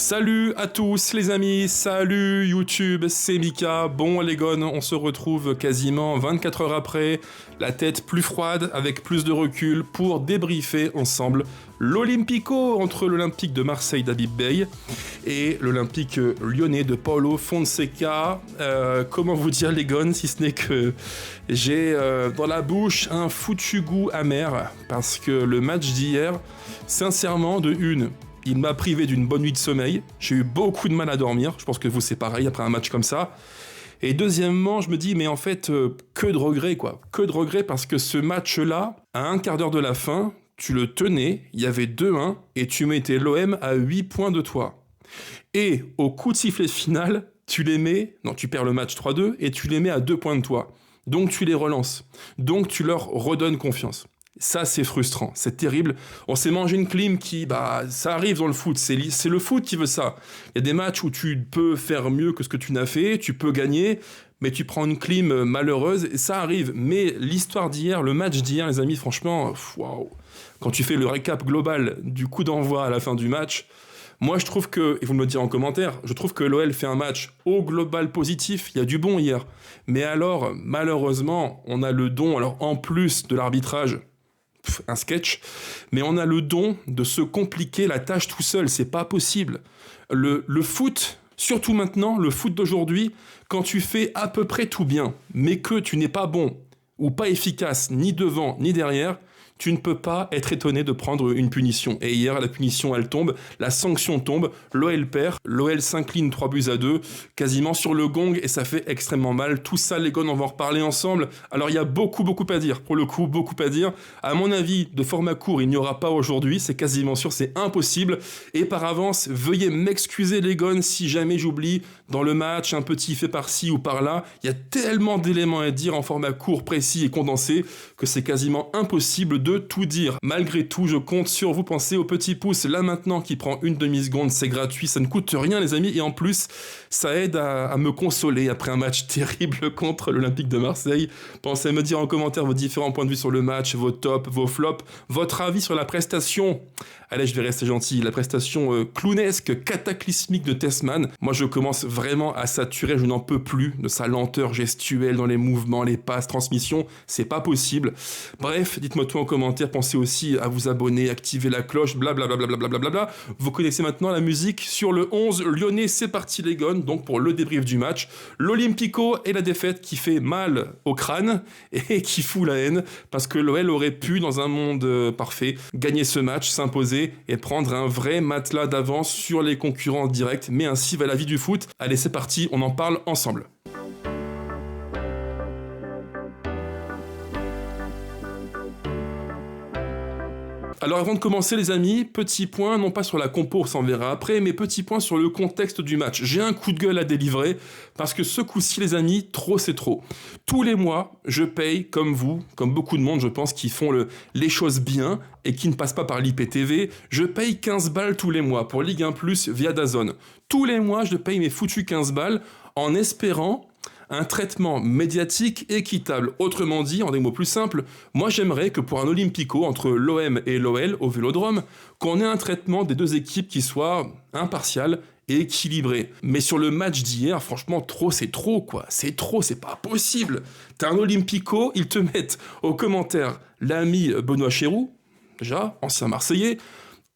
Salut à tous les amis, salut YouTube, c'est Mika. Bon les gones, on se retrouve quasiment 24 heures après, la tête plus froide, avec plus de recul, pour débriefer ensemble l'Olympico entre l'Olympique de Marseille d'Habib Beye et l'Olympique lyonnais de Paulo Fonseca. Comment vous dire les gones, si ce n'est que j'ai dans la bouche un foutu goût amer, parce que le match d'hier, sincèrement, il m'a privé d'une bonne nuit de sommeil. J'ai eu beaucoup de mal à dormir. Je pense que vous, c'est pareil après un match comme ça. Et deuxièmement, je me dis, mais en fait, que de regrets, quoi. Que de regrets parce que ce match-là, à un quart d'heure de la fin, tu le tenais, il y avait 2-1, et tu mettais l'OM à 8 points de toi. Et au coup de sifflet final, tu perds le match 3-2, et tu les mets à 2 points de toi. Donc tu les relances. Donc tu leur redonnes confiance. Ça, c'est frustrant, c'est terrible. On s'est mangé une clim qui, ça arrive dans le foot, c'est le foot qui veut ça. Il y a des matchs où tu peux faire mieux que ce que tu n'as fait, tu peux gagner, mais tu prends une clim malheureuse, et ça arrive. Mais l'histoire d'hier, le match d'hier, les amis, franchement, waouh. Quand tu fais le récap global du coup d'envoi à la fin du match, moi je trouve que, et vous me le direz en commentaire, je trouve que l'OL fait un match au global positif, il y a du bon hier. Mais alors, malheureusement, on a le don, alors en plus de l'arbitrage, un sketch, mais on a le don de se compliquer la tâche tout seul, c'est pas possible. Le foot, surtout maintenant, le foot d'aujourd'hui, quand tu fais à peu près tout bien, mais que tu n'es pas bon, ou pas efficace, ni devant, ni derrière, tu ne peux pas être étonné de prendre une punition. Et hier, la punition, elle tombe, la sanction tombe, l'OL perd, l'OL s'incline 3-2, quasiment sur le gong, et ça fait extrêmement mal. Tout ça, les gars, on va en reparler ensemble. Alors, il y a beaucoup à dire, pour le coup, beaucoup à dire. À mon avis, de format court, il n'y aura pas aujourd'hui, c'est quasiment sûr, c'est impossible. Et par avance, veuillez m'excuser, les gars, si jamais j'oublie dans le match un petit fait par-ci ou par-là. Il y a tellement d'éléments à dire en format court, précis et condensé que c'est quasiment impossible de tout dire. Malgré tout, je compte sur vous. Pensez au petit pouce là maintenant qui prend une demi-seconde, c'est gratuit, ça ne coûte rien les amis, et en plus ça aide à me consoler après un match terrible contre l'Olympique de Marseille. Pensez à me dire en commentaire vos différents points de vue sur le match, vos tops, vos flops, votre avis sur la prestation. Allez, je vais rester gentil, la prestation clownesque, cataclysmique de Tessman. Moi je commence vraiment à saturer, je n'en peux plus de sa lenteur gestuelle dans les mouvements, les passes, transmissions, c'est pas possible. Bref, dites-moi tout en commentaire, pensez aussi à vous abonner, activer la cloche, blablabla. Vous connaissez maintenant la musique sur le 11 lyonnais, c'est parti les gones, donc pour le débrief du match, l'Olympico et la défaite qui fait mal au crâne et qui fout la haine, parce que l'OL aurait pu, dans un monde parfait, gagner ce match, s'imposer et prendre un vrai matelas d'avance sur les concurrents directs, mais ainsi va la vie du foot. Allez, c'est parti, on en parle ensemble. Alors avant de commencer les amis, petit point, non pas sur la compo, on s'en verra après, mais petit point sur le contexte du match. J'ai un coup de gueule à délivrer, parce que ce coup-ci les amis, trop c'est trop. Tous les mois, je paye, comme vous, comme beaucoup de monde je pense, qui font les choses bien, et qui ne passent pas par l'IPTV, je paye 15 balles tous les mois pour Ligue 1 Plus via DAZN. Tous les mois, je paye mes foutus 15 balles, en espérant un traitement médiatique équitable. Autrement dit, en des mots plus simples, moi j'aimerais que pour un Olympico entre l'OM et l'OL au Vélodrome, qu'on ait un traitement des deux équipes qui soit impartial et équilibré. Mais sur le match d'hier, franchement, trop c'est trop quoi. C'est trop, c'est pas possible. T'as un Olympico, ils te mettent aux commentaires l'ami Benoît Chéroux, déjà, ancien Marseillais,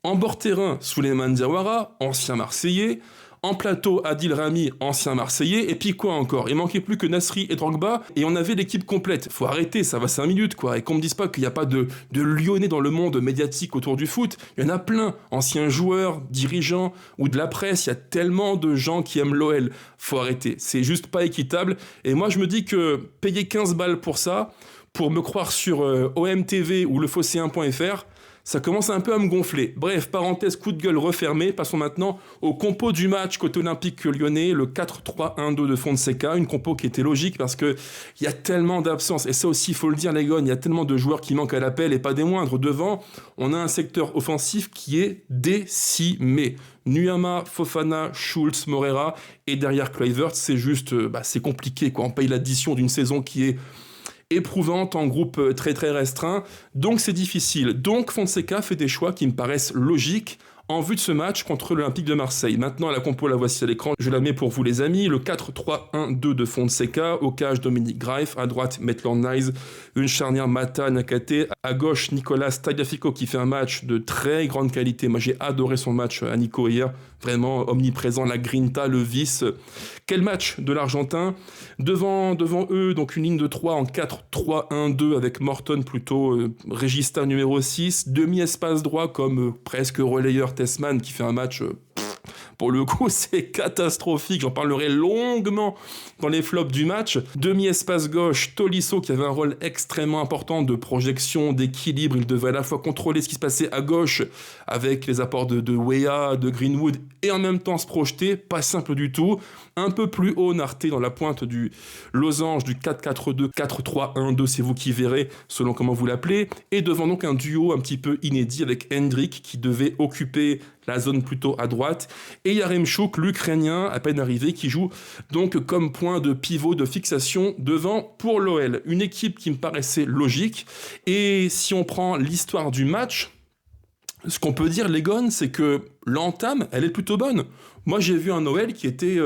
en bord terrain, Souleymane Diawara, ancien Marseillais, en plateau, Adil Rami, ancien Marseillais, et puis quoi encore? Il manquait plus que Nasri et Drogba, et on avait l'équipe complète. Faut arrêter, ça va 5 minutes, quoi. Et qu'on me dise pas qu'il n'y a pas de Lyonnais dans le monde médiatique autour du foot. Il y en a plein. Anciens joueurs, dirigeants, ou de la presse. Il y a tellement de gens qui aiment l'OL. Faut arrêter. C'est juste pas équitable. Et moi, je me dis que payer 15 balles pour ça, pour me croire sur OMTV ou lefossé1.fr, ça commence un peu à me gonfler. Bref, parenthèse, coup de gueule refermé. Passons maintenant au compo du match côté olympique lyonnais, le 4-3-1-2 de Fonseca. Une compo qui était logique parce que il y a tellement d'absences. Et ça aussi, il faut le dire, les gars, il y a tellement de joueurs qui manquent à l'appel et pas des moindres. Devant, on a un secteur offensif qui est décimé. Nuama, Fofana, Schultz, Morera. Et derrière Kluivert, c'est juste, c'est compliqué, quoi. On paye l'addition d'une saison qui est éprouvante en groupe très très restreint, donc c'est difficile. Donc Fonseca fait des choix qui me paraissent logiques en vue de ce match contre l'Olympique de Marseille. Maintenant, la compo, la voici à l'écran, je la mets pour vous les amis. Le 4-3-1-2 de Fonseca, au cage Dominique Greif, à droite Maitland-Niles, une charnière Mata Nakate, à gauche Nicolas Tagliafico qui fait un match de très grande qualité. Moi j'ai adoré son match à Nico hier, vraiment omniprésent, la grinta, le vice. Quel match de l'Argentin. Devant eux, donc une ligne de 3 en 4-3-1-2 avec Morton plutôt régista numéro 6, demi-espace droit comme presque relayeur Tessman qui fait un match pour le coup, c'est catastrophique. J'en parlerai longuement dans les flops du match. Demi-espace gauche, Tolisso qui avait un rôle extrêmement important de projection, d'équilibre. Il devait à la fois contrôler ce qui se passait à gauche avec les apports de Weah, de Greenwood et en même temps se projeter. Pas simple du tout. Un peu plus haut, Narté dans la pointe du losange du 4-4-2, 4-3-1-2, c'est vous qui verrez selon comment vous l'appelez. Et devant donc un duo un petit peu inédit avec Hendrik qui devait occuper la zone plutôt à droite, et Yaremchuk, l'Ukrainien, à peine arrivé, qui joue donc comme point de pivot, de fixation devant pour l'OL. Une équipe qui me paraissait logique, et si on prend l'histoire du match, ce qu'on peut dire, les Gones, c'est que l'entame, elle est plutôt bonne. Moi, j'ai vu un OL qui était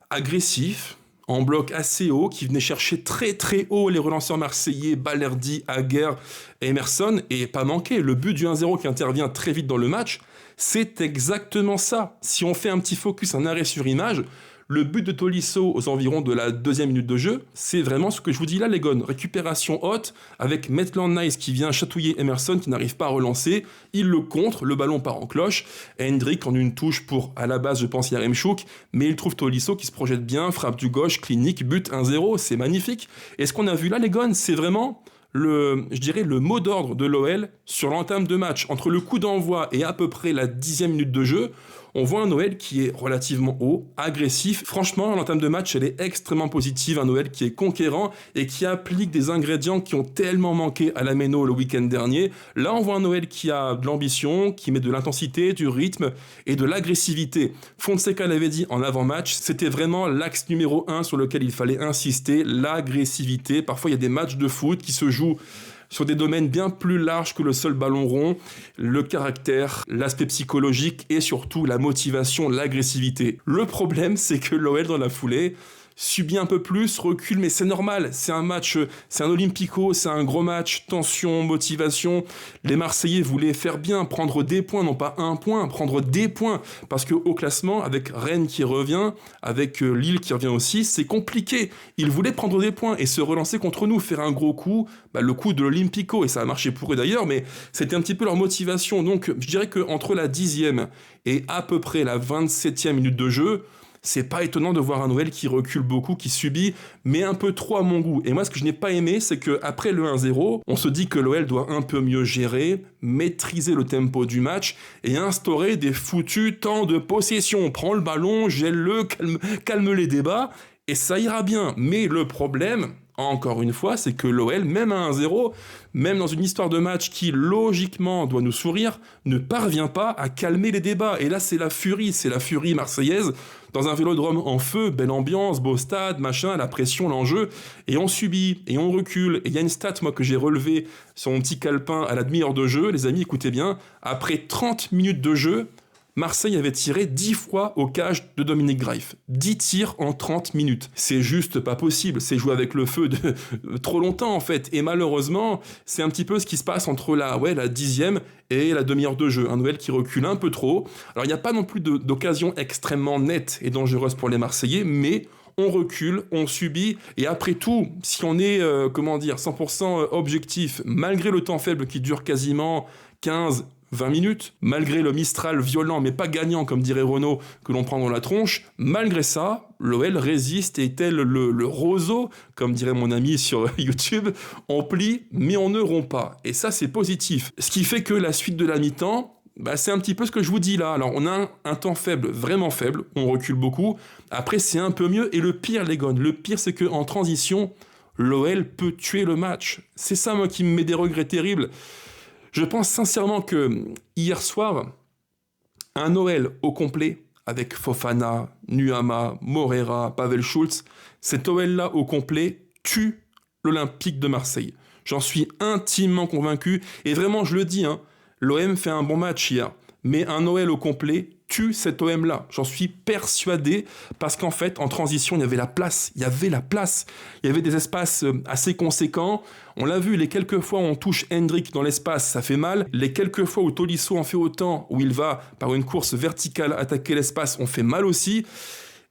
agressif, en bloc assez haut, qui venait chercher très très haut les relanceurs marseillais, Balerdi, Aguerre, Emerson, et pas manqué. Le but du 1-0 qui intervient très vite dans le match, c'est exactement ça. Si on fait un petit focus, un arrêt sur image, le but de Tolisso aux environs de la 2e minute de jeu, c'est vraiment ce que je vous dis là, les Gones. Récupération haute avec Maitland-Niles qui vient chatouiller Emerson qui n'arrive pas à relancer. Il le contre, le ballon part en cloche. Hendrik en une touche pour, à la base, je pense, Yaremchuk, mais il trouve Tolisso qui se projette bien, frappe du gauche, clinique, but 1-0, c'est magnifique. Et ce qu'on a vu là, les Gones, c'est vraiment le mot d'ordre de l'OL sur l'entame de match. Entre le coup d'envoi et à peu près la 10e minute de jeu, on voit un OL qui est relativement haut, agressif. Franchement, l'entame de match, elle est extrêmement positive. Un OL qui est conquérant et qui applique des ingrédients qui ont tellement manqué à la Méno le week-end dernier. Là, on voit un OL qui a de l'ambition, qui met de l'intensité, du rythme et de l'agressivité. Fonseca l'avait dit en avant-match, c'était vraiment l'axe numéro 1 sur lequel il fallait insister, l'agressivité. Parfois, il y a des matchs de foot qui se jouent sur des domaines bien plus larges que le seul ballon rond, le caractère, l'aspect psychologique et surtout la motivation, l'agressivité. Le problème, c'est que l'OL dans la foulée subit un peu plus, recule, mais c'est normal. C'est un match, c'est un Olympico, c'est un gros match, tension, motivation. Les Marseillais voulaient faire bien, prendre des points, non pas un point, prendre des points. Parce qu'au classement, avec Rennes qui revient, avec Lille qui revient aussi, c'est compliqué. Ils voulaient prendre des points et se relancer contre nous, faire un gros coup, le coup de l'Olympico, et ça a marché pour eux d'ailleurs, mais c'était un petit peu leur motivation. Donc je dirais qu'entre la 10e et à peu près la 27e minute de jeu, c'est pas étonnant de voir un OL qui recule beaucoup, qui subit, mais un peu trop à mon goût. Et moi, ce que je n'ai pas aimé, c'est qu'après le 1-0, on se dit que l'OL doit un peu mieux gérer, maîtriser le tempo du match et instaurer des foutus temps de possession. On prend le ballon, gèle-le, calme les débats, et ça ira bien. Mais le problème, encore une fois, c'est que l'OL, même à 1-0, même dans une histoire de match qui, logiquement, doit nous sourire, ne parvient pas à calmer les débats. Et là, c'est la furie marseillaise, dans un vélodrome en feu, belle ambiance, beau stade, machin, la pression, l'enjeu, et on subit, et on recule. Et il y a une stat, moi, que j'ai relevée sur mon petit calepin à la demi-heure de jeu, les amis, écoutez bien, après 30 minutes de jeu, Marseille avait tiré 10 fois au cage de Dominique Greif. 10 tirs en 30 minutes. C'est juste pas possible. C'est jouer avec le feu de trop longtemps, en fait. Et malheureusement, c'est un petit peu ce qui se passe entre la 10e et la demi-heure de jeu. Un OL qui recule un peu trop. Alors, il n'y a pas non plus d'occasion extrêmement nette et dangereuse pour les Marseillais, mais on recule, on subit, et après tout, si on est, 100% objectif, malgré le temps faible qui dure quasiment 15-20 minutes, malgré le Mistral violent mais pas gagnant comme dirait Renaud que l'on prend dans la tronche, malgré ça, l'OL résiste et tel le roseau, comme dirait mon ami sur YouTube, on plie mais on ne rompt pas. Et ça c'est positif. Ce qui fait que la suite de la mi-temps, c'est un petit peu ce que je vous dis là. Alors on a un temps faible, vraiment faible, on recule beaucoup, après c'est un peu mieux, et le pire les Gones, le pire c'est qu'en transition, l'OL peut tuer le match. C'est ça moi qui me met des regrets terribles. Je pense sincèrement que hier soir, un OL au complet, avec Fofana, Nuama, Morera, Pavel Schulz, cet OL-là au complet tue l'Olympique de Marseille. J'en suis intimement convaincu, et vraiment je le dis, l'OM fait un bon match hier. mais un OL au complet tue cet OM-là. J'en suis persuadé, parce qu'en fait, en transition, il y avait la place. Il y avait des espaces assez conséquents. On l'a vu, les quelques fois où on touche Hendrick dans l'espace, ça fait mal. Les quelques fois où Tolisso en fait autant, où il va, par une course verticale, attaquer l'espace, on fait mal aussi.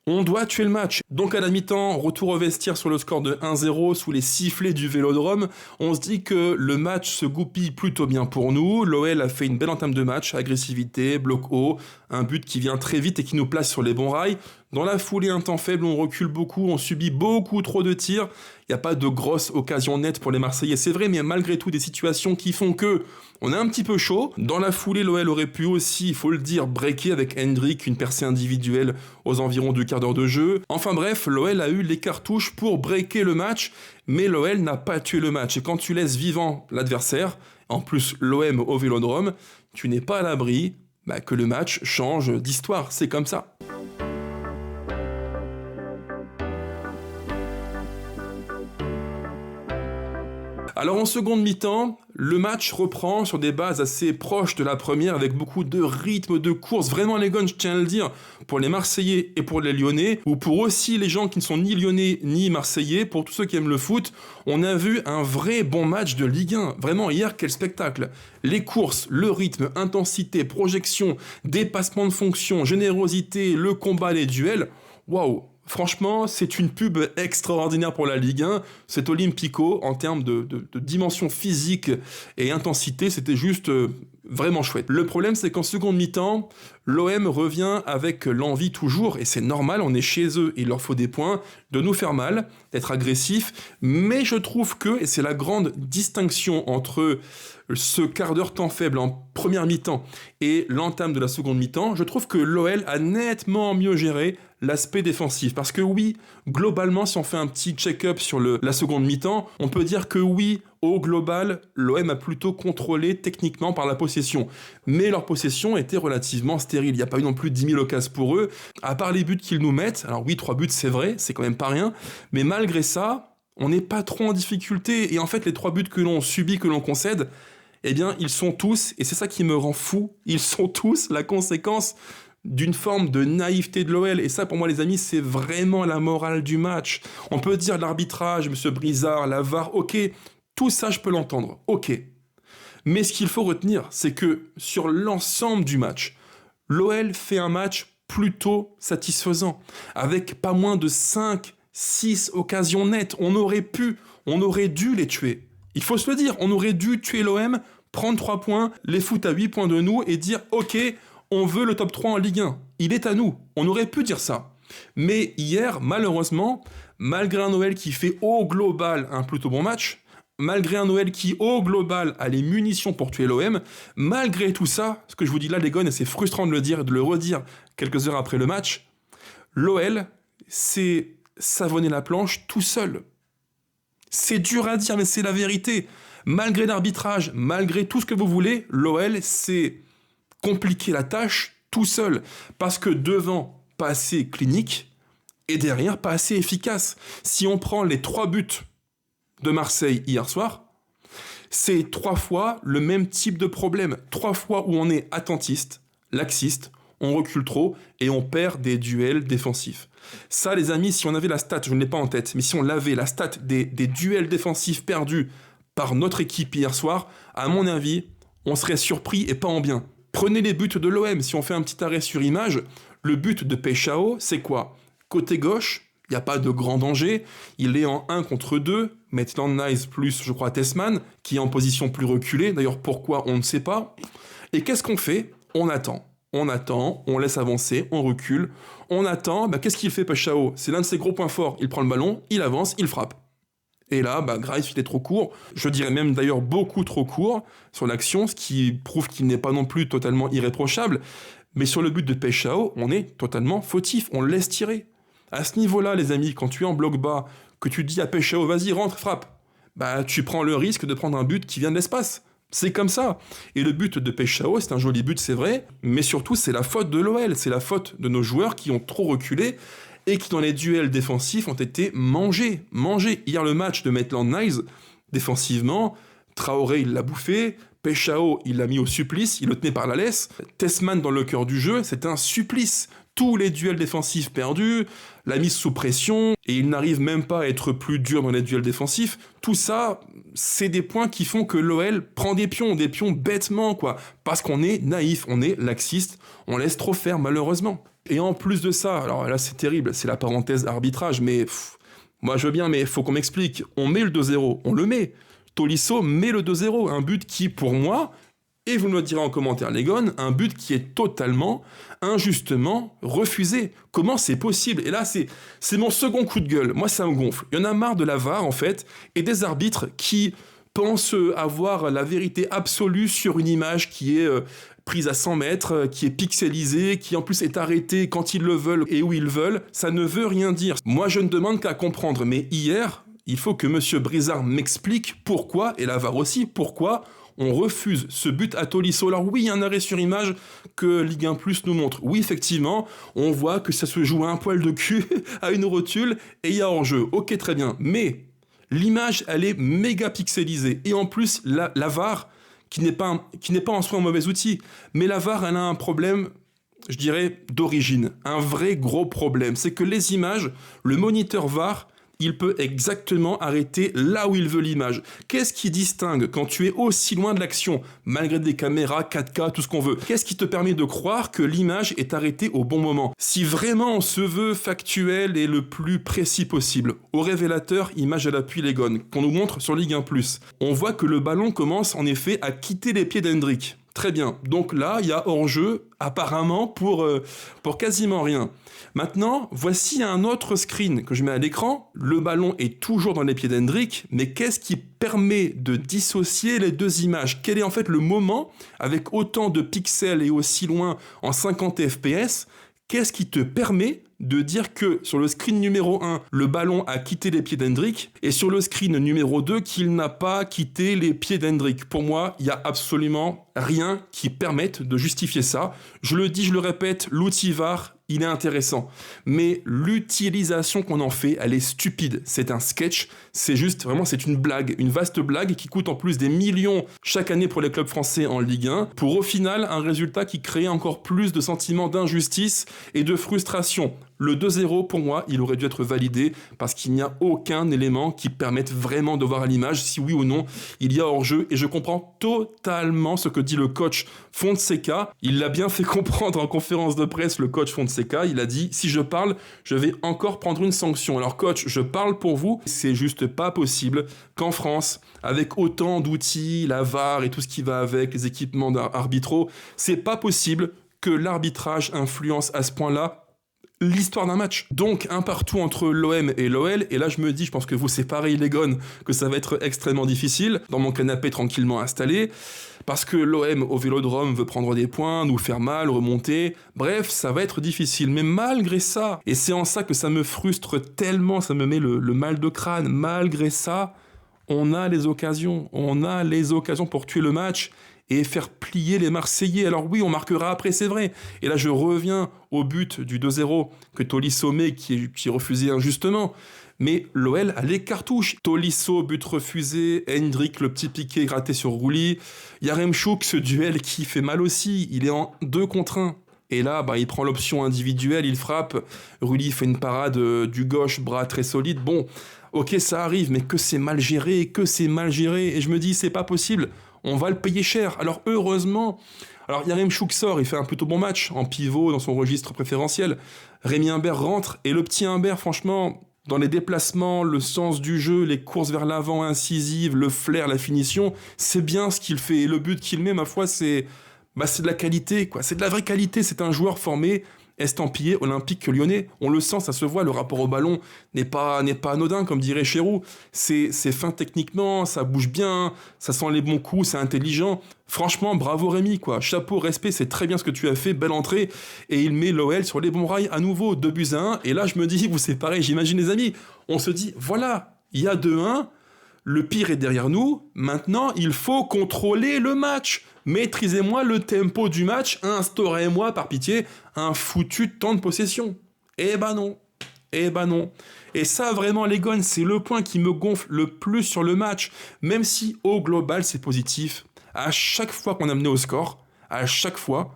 On doit tuer le match. Donc à la mi-temps, retour au vestiaire sur le score de 1-0 sous les sifflets du Vélodrome. On se dit que le match se goupille plutôt bien pour nous. L'OL a fait une belle entame de match, agressivité, bloc haut, un but qui vient très vite et qui nous place sur les bons rails. Dans la foulée, un temps faible, on recule beaucoup, on subit beaucoup trop de tirs. Il n'y a pas de grosses occasions nettes pour les Marseillais, c'est vrai, mais malgré tout des situations qui font que on est un petit peu chaud. Dans la foulée, l'OL aurait pu aussi, il faut le dire, breaker avec Hendrick, une percée individuelle aux environs du quart d'heure de jeu. Enfin bref, l'OL a eu les cartouches pour breaker le match, mais l'OL n'a pas tué le match. Et quand tu laisses vivant l'adversaire, en plus l'OM au Vélodrome, tu n'es pas à l'abri que le match change d'histoire. C'est comme ça. Alors en seconde mi-temps, le match reprend sur des bases assez proches de la première avec beaucoup de rythme, de course. Vraiment les guns, je tiens à le dire, pour les Marseillais et pour les Lyonnais, ou pour aussi les gens qui ne sont ni Lyonnais ni Marseillais, pour tous ceux qui aiment le foot, on a vu un vrai bon match de Ligue 1. Vraiment hier, quel spectacle. Les courses, le rythme, intensité, projection, dépassement de fonction, générosité, le combat, les duels. Waouh! Franchement, c'est une pub extraordinaire pour la Ligue 1. Cet Olympico, en termes de dimension physique et intensité, c'était juste vraiment chouette. Le problème, c'est qu'en seconde mi-temps, l'OM revient avec l'envie toujours, et c'est normal, on est chez eux, il leur faut des points, de nous faire mal, d'être agressif, mais je trouve que, et c'est la grande distinction entre ce quart d'heure temps faible en première mi-temps et l'entame de la seconde mi-temps, je trouve que l'OL a nettement mieux géré l'aspect défensif. Parce que oui, globalement, si on fait un petit check-up sur la seconde mi-temps, on peut dire que oui, au global, l'OM a plutôt contrôlé techniquement par la possession. Mais leur possession était relativement stérile. Il n'y a pas eu non plus 10 000 occasions pour eux, à part les buts qu'ils nous mettent. Alors oui, 3 buts, c'est vrai, c'est quand même pas rien. Mais malgré ça, on n'est pas trop en difficulté. Et en fait, les 3 buts que l'on subit, que l'on concède, eh bien, ils sont tous, et c'est ça qui me rend fou, ils sont tous la conséquence d'une forme de naïveté de l'OL. Et ça, pour moi, les amis, c'est vraiment la morale du match. On peut dire l'arbitrage, Monsieur Brizard, la VAR, ok, tout ça, je peux l'entendre, ok. Mais ce qu'il faut retenir, c'est que sur l'ensemble du match, l'OL fait un match plutôt satisfaisant, avec pas moins de 5, 6 occasions nettes. On aurait dû les tuer. Il faut se le dire, on aurait dû tuer l'OM, prendre 3 points, les foutre à 8 points de nous et dire « Ok, on veut le top 3 en Ligue 1. Il est à nous. » On aurait pu dire ça. Mais hier, malheureusement, malgré un OL qui fait au global un plutôt bon match, malgré un OL qui au global a les munitions pour tuer l'OM, malgré tout ça, ce que je vous dis là les gars, et c'est frustrant de le dire et de le redire quelques heures après le match, l'OL s'est savonné la planche tout seul. C'est dur à dire, mais c'est la vérité. Malgré l'arbitrage, malgré tout ce que vous voulez, l'OL s'est compliqué la tâche tout seul. Parce que devant, pas assez clinique, et derrière, pas assez efficace. Si on prend les 3 buts de Marseille hier soir, c'est 3 fois le même type de problème. 3 fois où on est attentiste, laxiste, on recule trop et on perd des duels défensifs. Ça, les amis, si on avait la stat, je ne l'ai pas en tête, mais si on l'avait, la stat des duels défensifs perdus par notre équipe hier soir, à mon avis, on serait surpris et pas en bien. Prenez les buts de l'OM, si on fait un petit arrêt sur image, le but de Peixao, c'est quoi? Côté gauche, il n'y a pas de grand danger, il est en 1 contre 2, Maitland-Niles plus, je crois, Tessman, qui est en position plus reculée, d'ailleurs pourquoi, on ne sait pas. Et qu'est-ce qu'on fait? On attend. On attend, on laisse avancer, on recule, on attend, qu'est-ce qu'il fait Peixao? C'est l'un de ses gros points forts, il prend le ballon, il avance, il frappe. Et là, Grice, il est trop court, je dirais même d'ailleurs beaucoup trop court sur l'action, ce qui prouve qu'il n'est pas non plus totalement irréprochable, mais sur le but de Peixao, on est totalement fautif, on le laisse tirer. À ce niveau-là, les amis, quand tu es en bloc bas, que tu dis à Peixao, vas-y, rentre, frappe, tu prends le risque de prendre un but qui vient de l'espace. C'est comme ça. Et le but de Peixao, c'est un joli but, c'est vrai, mais surtout, c'est la faute de l'OL, c'est la faute de nos joueurs qui ont trop reculé et qui, dans les duels défensifs, ont été mangés. Hier, le match de Maitland-Niles, défensivement, Traoré, il l'a bouffé, Peshao, il l'a mis au supplice, il le tenait par la laisse. Tessman dans le cœur du jeu, c'est un supplice. Tous les duels défensifs perdus, la mise sous pression, et il n'arrive même pas à être plus dur dans les duels défensifs. Tout ça, c'est des points qui font que l'OL prend des pions bêtement, quoi. Parce qu'on est naïf, on est laxiste, on laisse trop faire, malheureusement. Et en plus de ça, alors là c'est terrible, c'est la parenthèse arbitrage, mais moi je veux bien, mais faut qu'on m'explique. On met le 2-0, on le met. Tolisso met le 2-0, un but qui, pour moi, et vous me le direz en commentaire les gones, un but qui est totalement, injustement refusé. Comment c'est possible? Et là, c'est mon second coup de gueule. Moi, ça me gonfle. Il y en a marre de la VAR, en fait, et des arbitres qui pensent avoir la vérité absolue sur une image qui est prise à 100 mètres, qui est pixelisée, qui en plus est arrêtée quand ils le veulent et où ils veulent. Ça ne veut rien dire. Moi, je ne demande qu'à comprendre. Mais hier, il faut que M. Brizard m'explique pourquoi, et la VAR aussi, pourquoi on refuse ce but à Tolisso. Alors oui, il y a un arrêt sur image que Ligue 1 Plus nous montre. Oui, effectivement, on voit que ça se joue à un poil de cul, à une rotule, et il y a hors-jeu. Ok, très bien. Mais l'image, elle est méga pixelisée. Et en plus, la VAR, qui n'est pas en soi un mauvais outil, mais la VAR, elle a un problème, je dirais, d'origine. Un vrai gros problème. C'est que les images, le moniteur VAR, il peut exactement arrêter là où il veut l'image. Qu'est-ce qui distingue quand tu es aussi loin de l'action, malgré des caméras, 4K, tout ce qu'on veut? Qu'est-ce qui te permet de croire que l'image est arrêtée au bon moment? Si vraiment on se veut factuel et le plus précis possible, au révélateur, image à l'appui les gones, qu'on nous montre sur Ligue 1+, on voit que le ballon commence en effet à quitter les pieds d'Hendrick. Très bien. Donc là, il y a hors-jeu, apparemment, pour quasiment rien. Maintenant, voici un autre screen que je mets à l'écran. Le ballon est toujours dans les pieds d'Hendrick, mais qu'est-ce qui permet de dissocier les deux images? Quel est en fait le moment, avec autant de pixels et aussi loin en 50 fps, qu'est-ce qui te permet de dire que sur le screen numéro 1, le ballon a quitté les pieds d'Hendrick, et sur le screen numéro 2, qu'il n'a pas quitté les pieds d'Hendrick? Pour moi, il n'y a absolument rien qui permette de justifier ça. Je le dis, je le répète, l'outil VAR, il est intéressant. Mais l'utilisation qu'on en fait, elle est stupide. C'est un sketch, c'est juste, vraiment, c'est une blague, une vaste blague qui coûte en plus des millions chaque année pour les clubs français en Ligue 1, pour au final un résultat qui crée encore plus de sentiments d'injustice et de frustration. Le 2-0, pour moi, il aurait dû être validé parce qu'il n'y a aucun élément qui permette vraiment de voir à l'image si oui ou non il y a hors-jeu. Et je comprends totalement ce que dit le coach Fonseca. Il l'a bien fait comprendre en conférence de presse, le coach Fonseca. Il a dit « Si je parle, je vais encore prendre une sanction. » Alors coach, je parle pour vous. C'est juste pas possible qu'en France, avec autant d'outils, la VAR et tout ce qui va avec, les équipements arbitraux, c'est pas possible que l'arbitrage influence à ce point-là l'histoire d'un match. Donc, un partout entre l'OM et l'OL, et là je me dis, je pense que vous c'est pareil les gones, que ça va être extrêmement difficile, dans mon canapé tranquillement installé, parce que l'OM au Vélodrome veut prendre des points, nous faire mal, remonter, bref, ça va être difficile, mais malgré ça, et c'est en ça que ça me frustre tellement, ça me met le mal de crâne, malgré ça, on a les occasions pour tuer le match, et faire plier les Marseillais. Alors oui, on marquera après, c'est vrai. Et là, je reviens au but du 2-0 que Tolisso met, qui est refusé injustement. Mais l'OL a les cartouches. Tolisso, but refusé. Hendrick, le petit piqué gratté sur Rouli. Yaremchuk, ce duel qui fait mal aussi. Il est en 2 contre 1. Et là, il prend l'option individuelle, il frappe. Rouli fait une parade du gauche, bras très solide. Bon, ok, ça arrive, mais que c'est mal géré. Et je me dis, c'est pas possible. On va le payer cher. Alors heureusement, Yaremchuk sort, il fait un plutôt bon match en pivot dans son registre préférentiel. Rémi Humbert rentre et le petit Humbert, franchement, dans les déplacements, le sens du jeu, les courses vers l'avant incisives, le flair, la finition, c'est bien ce qu'il fait. Et le but qu'il met, ma foi, c'est de la qualité, quoi. C'est de la vraie qualité. C'est un joueur formé, estampillé olympique lyonnais. On le sent, ça se voit, le rapport au ballon n'est pas anodin, comme dirait Chéroux. C'est fin techniquement, ça bouge bien, ça sent les bons coups, c'est intelligent. Franchement, bravo Rémi, quoi. Chapeau, respect, c'est très bien ce que tu as fait, belle entrée. Et il met l'OL sur les bons rails à nouveau, 2-1. Et là, je me dis, vous c'est pareil, j'imagine les amis, on se dit, voilà, il y a 2-1, le pire est derrière nous, maintenant il faut contrôler le match. Maîtrisez-moi le tempo du match, instaurez-moi par pitié un foutu temps de possession. Eh ben non. Et ça vraiment les gones, c'est le point qui me gonfle le plus sur le match, même si au global c'est positif. À chaque fois qu'on a mené au score, à chaque fois,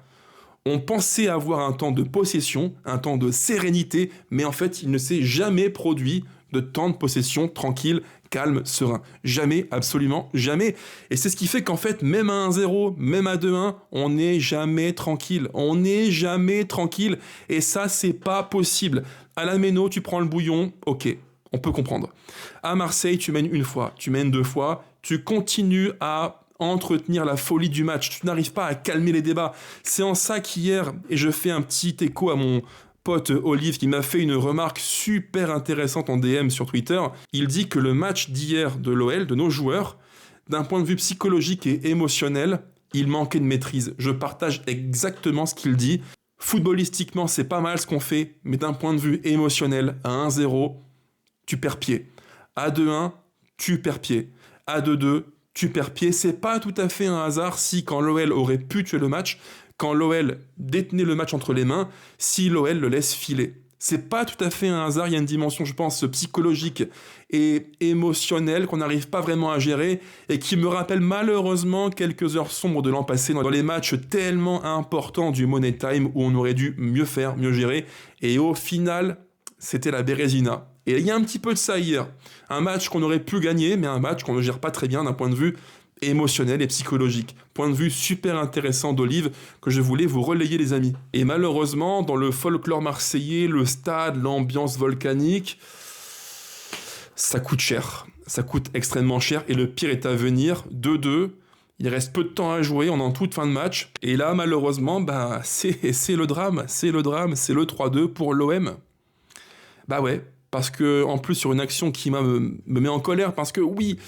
on pensait avoir un temps de possession, un temps de sérénité, mais en fait, il ne s'est jamais produit de temps de possession tranquille, calme, serein. Jamais, absolument jamais. Et c'est ce qui fait qu'en fait, même à 1-0, même à 2-1, on n'est jamais tranquille. On n'est jamais tranquille. Et ça, c'est pas possible. À la Méno, tu prends le bouillon, ok, on peut comprendre. À Marseille, tu mènes une fois, tu mènes deux fois, tu continues à entretenir la folie du match. Tu n'arrives pas à calmer les débats. C'est en ça qu'hier, et je fais un petit écho à mon pote Olive qui m'a fait une remarque super intéressante en DM sur Twitter. Il dit que le match d'hier de l'OL, de nos joueurs, d'un point de vue psychologique et émotionnel, il manquait de maîtrise. Je partage exactement ce qu'il dit. Footballistiquement, c'est pas mal ce qu'on fait, mais d'un point de vue émotionnel, à 1-0, tu perds pied. À 2-1, tu perds pied. À 2-2, tu perds pied. C'est pas tout à fait un hasard si, quand l'OL aurait pu tuer le match, quand l'OL détenait le match entre les mains, si l'OL le laisse filer. C'est pas tout à fait un hasard, il y a une dimension, je pense, psychologique et émotionnelle qu'on n'arrive pas vraiment à gérer et qui me rappelle malheureusement quelques heures sombres de l'an passé dans les matchs tellement importants du Money Time où on aurait dû mieux faire, mieux gérer. Et au final, c'était la Bérésina. Et il y a un petit peu de ça hier. Un match qu'on aurait pu gagner, mais un match qu'on ne gère pas très bien d'un point de vue émotionnel et psychologique. Point de vue super intéressant d'Olive que je voulais vous relayer les amis. Et malheureusement, dans le folklore marseillais, le stade, l'ambiance volcanique, ça coûte cher. Ça coûte extrêmement cher et le pire est à venir. 2-2, il reste peu de temps à jouer, on est en toute fin de match. Et là, malheureusement, c'est le drame, c'est le 3-2 pour l'OM. Bah ouais, parce que en plus sur une action qui me met en colère, parce que oui,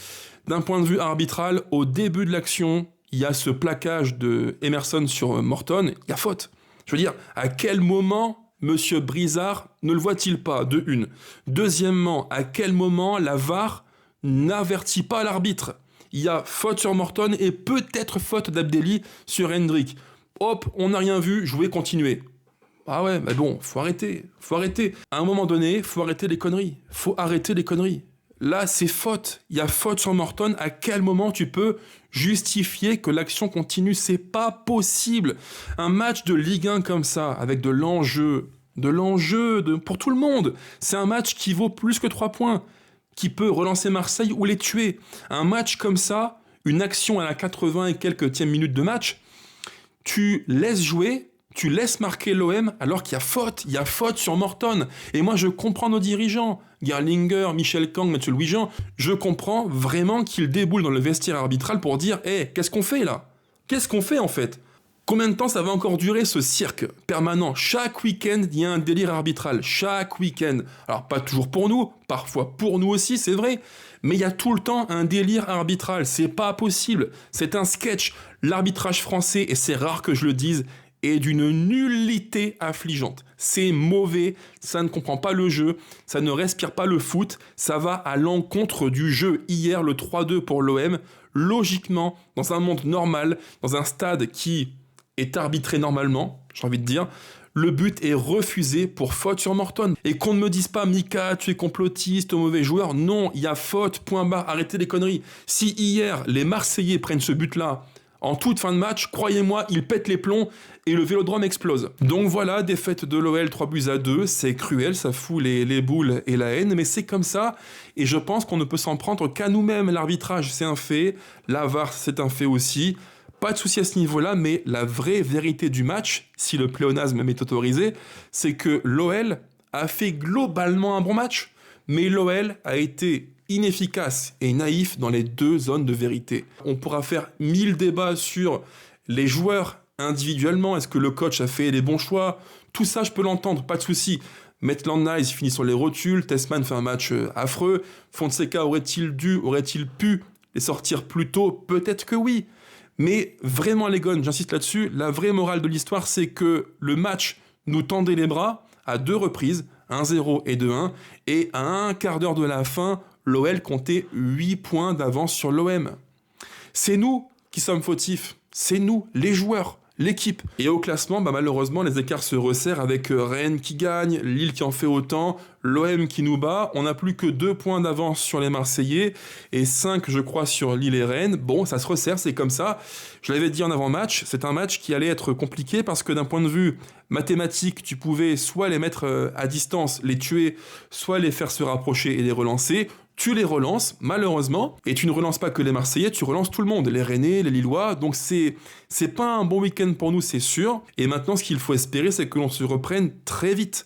d'un point de vue arbitral, au début de l'action, il y a ce plaquage de Emerson sur Morton, il y a faute. Je veux dire, à quel moment Monsieur Brizard ne le voit-il pas, de une. Deuxièmement, à quel moment la VAR n'avertit pas l'arbitre? Il y a faute sur Morton et peut-être faute d'Abdelli sur Hendrick. Hop, on n'a rien vu, jouez, continuez. Ah ouais, mais bon, faut arrêter. À un moment donné, faut arrêter les conneries. Là, c'est faute. Il y a faute sur Morton. À quel moment tu peux justifier que l'action continue? C'est pas possible. Un match de Ligue 1 comme ça, avec de l'enjeu pour tout le monde. C'est un match qui vaut plus que 3 points, qui peut relancer Marseille ou les tuer. Un match comme ça, une action à la 80 et quelques minutes de match, tu laisses jouer, tu laisses marquer l'OM alors qu'il y a faute sur Morton. Et moi, je comprends nos dirigeants, Gerlinger, Michel Kang, Mathieu Louis-Jean, je comprends vraiment qu'ils déboulent dans le vestiaire arbitral pour dire « Hey, qu'est-ce qu'on fait là ? Qu'est-ce qu'on fait en fait ?» Combien de temps ça va encore durer ce cirque permanent? Chaque week-end, il y a un délire arbitral. Chaque week-end. Alors pas toujours pour nous, parfois pour nous aussi, c'est vrai. Mais il y a tout le temps un délire arbitral. C'est pas possible. C'est un sketch. L'arbitrage français, et c'est rare que je le dise, est d'une nullité affligeante. C'est mauvais, ça ne comprend pas le jeu, ça ne respire pas le foot, ça va à l'encontre du jeu. Hier, le 3-2 pour l'OM, logiquement, dans un monde normal, dans un stade qui est arbitré normalement, j'ai envie de dire, le but est refusé pour faute sur Morton. Et qu'on ne me dise pas, Mika, tu es complotiste, mauvais joueur. Non, il y a faute, point barre, arrêtez les conneries. Si hier, les Marseillais prennent ce but-là, en toute fin de match, croyez-moi, ils pètent les plombs et le Vélodrome explose. Donc voilà, défaite de l'OL 3-2, c'est cruel, ça fout les boules et la haine, mais c'est comme ça, et je pense qu'on ne peut s'en prendre qu'à nous-mêmes. L'arbitrage, c'est un fait, la VAR, c'est un fait aussi. Pas de souci à ce niveau-là, mais la vraie vérité du match, si le pléonasme m'est autorisé, c'est que l'OL a fait globalement un bon match, mais l'OL a été inefficace et naïf dans les deux zones de vérité. On pourra faire 1000 débats sur les joueurs individuellement, est-ce que le coach a fait les bons choix? Tout ça, je peux l'entendre, pas de souci. Maitland-Niles finit sur les rotules, Tessman fait un match affreux, Fonseca aurait-il pu les sortir plus tôt? Peut-être que oui. Mais vraiment les gones, j'insiste là-dessus, la vraie morale de l'histoire, c'est que le match nous tendait les bras à 2 reprises, 1-0 et 2-1, et à un quart d'heure de la fin, l'OL comptait 8 points d'avance sur l'OM. C'est nous qui sommes fautifs, c'est nous, les joueurs. l'équipe. Et au classement, malheureusement, les écarts se resserrent avec Rennes qui gagne, Lille qui en fait autant, l'OM qui nous bat. On n'a plus que 2 points d'avance sur les Marseillais et 5, je crois, sur Lille et Rennes. Bon, ça se resserre, c'est comme ça. Je l'avais dit en avant-match, c'est un match qui allait être compliqué parce que d'un point de vue mathématique, tu pouvais soit les mettre à distance, les tuer, soit les faire se rapprocher et les relancer. Tu les relances, malheureusement, et tu ne relances pas que les Marseillais, tu relances tout le monde, les Rennais, les Lillois, donc c'est pas un bon week-end pour nous, c'est sûr. Et maintenant, ce qu'il faut espérer, c'est que l'on se reprenne très vite.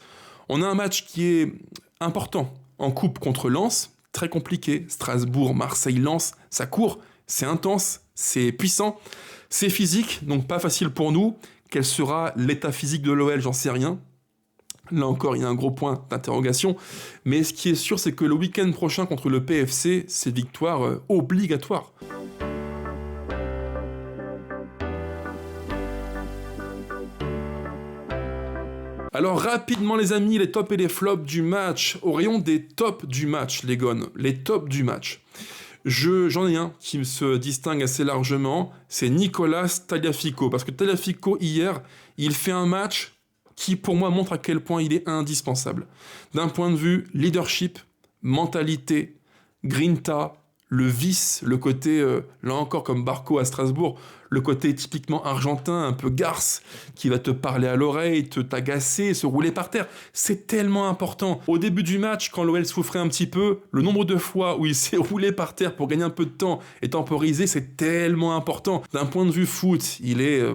On a un match qui est important en coupe contre Lens, très compliqué. Strasbourg, Marseille, Lens, ça court, c'est intense, c'est puissant, c'est physique, donc pas facile pour nous. Quel sera l'état physique de l'OL, j'en sais rien. Là encore, il y a un gros point d'interrogation. Mais ce qui est sûr, c'est que le week-end prochain contre le PFC, c'est victoire obligatoire. Alors rapidement les amis, les tops et les flops du match. Au rayon des tops du match, les gones, les tops du match. J'en ai un qui se distingue assez largement, c'est Nicolas Tagliafico. Parce que Tagliafico, hier, il fait un match qui pour moi montre à quel point il est indispensable. D'un point de vue leadership, mentalité, grinta, le vice, le côté, là encore comme Barco à Strasbourg, le côté typiquement argentin, un peu garce, qui va te parler à l'oreille, t'agacer, se rouler par terre. C'est tellement important. Au début du match, quand l'OL souffrait un petit peu, le nombre de fois où il s'est roulé par terre pour gagner un peu de temps et temporiser, c'est tellement important. D'un point de vue foot, il est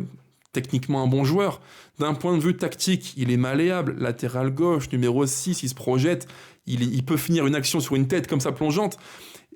techniquement un bon joueur. D'un point de vue tactique, il est malléable. Latéral gauche, numéro 6, il se projette. Il peut finir une action sur une tête comme ça plongeante.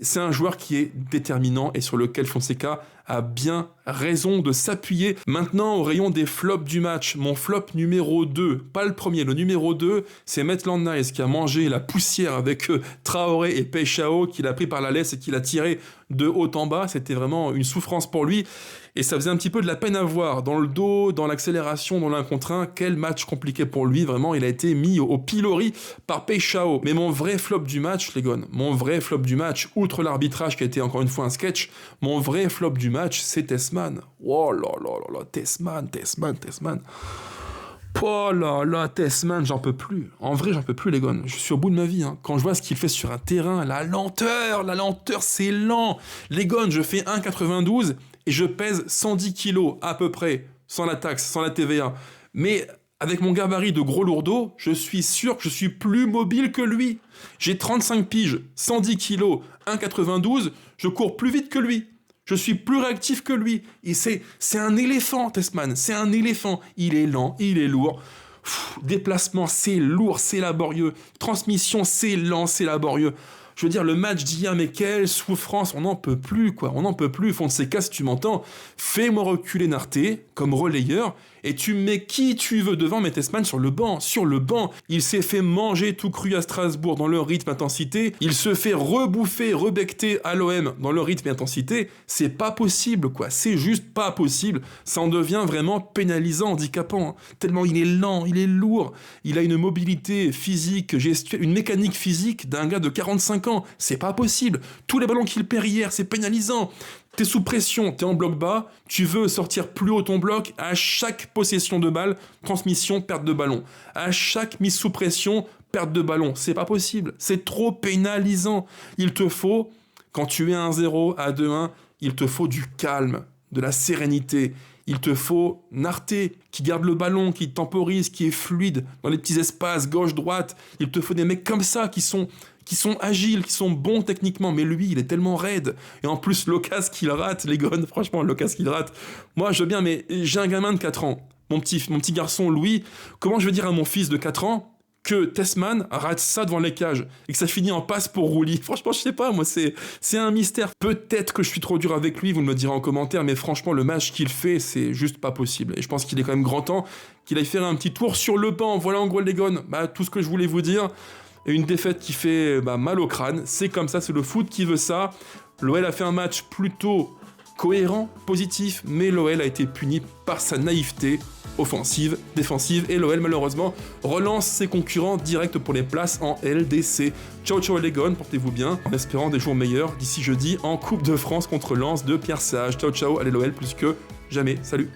C'est un joueur qui est déterminant et sur lequel Fonseca a bien raison de s'appuyer. Maintenant, au rayon des flops du match, mon flop numéro 2, pas le premier, le numéro 2, c'est Maitland Niles qui a mangé la poussière avec Traoré et Peixao, qu'il a pris par la laisse et qu'il a tiré de haut en bas. C'était vraiment une souffrance pour lui. Et ça faisait un petit peu de la peine à voir. Dans le dos, dans l'accélération, dans l'un contre un, quel match compliqué pour lui. Vraiment, il a été mis au pilori par Peixao. Mais mon vrai flop du match, les gars, mon vrai flop du match, outre l'arbitrage qui a été encore une fois un sketch, mon vrai flop du match, c'est Tessman. Oh là là là là, Tessman. Oh là là, Tessman, j'en peux plus. En vrai, j'en peux plus, les gars. Je suis au bout de ma vie. Quand je vois ce qu'il fait sur un terrain, la lenteur, c'est lent. Les gars, je fais 1,92 et je pèse 110 kilos à peu près, sans la taxe, sans la TVA. Mais avec mon gabarit de gros lourdeau, je suis sûr que je suis plus mobile que lui. J'ai 35 piges, 110 kilos, 1,92, je cours plus vite que lui. Je suis plus réactif que lui. Et c'est un éléphant, Tessman. C'est un éléphant. Il est lent, il est lourd. Déplacement, c'est lourd, c'est laborieux. Transmission, c'est lent, c'est laborieux. Je veux dire, le match d'hier, mais quelle souffrance. On n'en peut plus, quoi. On n'en peut plus. Fonseca, si tu m'entends, fais-moi reculer Narté comme relayeur et tu mets qui tu veux devant, mais Tessman sur le banc. Sur le banc, il s'est fait manger tout cru à Strasbourg dans le rythme intensité. Il se fait rebouffer, rebecter à l'OM dans le rythme intensité. C'est pas possible, quoi. C'est juste pas possible. Ça en devient vraiment pénalisant, handicapant. Tellement il est lent, il est lourd. Il a une mobilité physique, une mécanique physique d'un gars de 45 ans. C'est pas possible. Tous les ballons qu'il perd hier, c'est pénalisant. T'es sous pression, t'es en bloc bas, tu veux sortir plus haut ton bloc, à chaque possession de balle, transmission, perte de ballon. À chaque mise sous pression, perte de ballon. C'est pas possible, c'est trop pénalisant. Il te faut, quand tu es à 1-0, à 2-1, il te faut du calme, de la sérénité. Il te faut Narté qui garde le ballon, qui temporise, qui est fluide dans les petits espaces gauche-droite. Il te faut des mecs comme ça qui sont agiles, qui sont bons techniquement, mais lui, il est tellement raide. Et en plus, l'occasion qu'il rate, les gars, franchement, l'occasion qu'il rate. Moi, je veux bien, mais j'ai un gamin de 4 ans. Mon petit garçon, Louis, comment je vais dire à mon fils de 4 ans que Tessman rate ça devant les cages et que ça finit en passe pour Roulis? Franchement, je sais pas, moi, c'est un mystère. Peut-être que je suis trop dur avec lui, vous me le direz en commentaire, mais franchement, le match qu'il fait, c'est juste pas possible. Et je pense qu'il est quand même grand temps qu'il aille faire un petit tour sur le banc. Voilà, en gros, les gars, tout ce que je voulais vous dire. Et une défaite qui fait mal au crâne, c'est comme ça, c'est le foot qui veut ça. L'OL a fait un match plutôt cohérent, positif, mais l'OL a été puni par sa naïveté offensive, défensive, et l'OL malheureusement relance ses concurrents directs pour les places en LDC. Ciao ciao les gars, portez-vous bien, en espérant des jours meilleurs d'ici jeudi en Coupe de France contre Lens de Pierre Sage. Ciao ciao, allez l'OL plus que jamais, salut.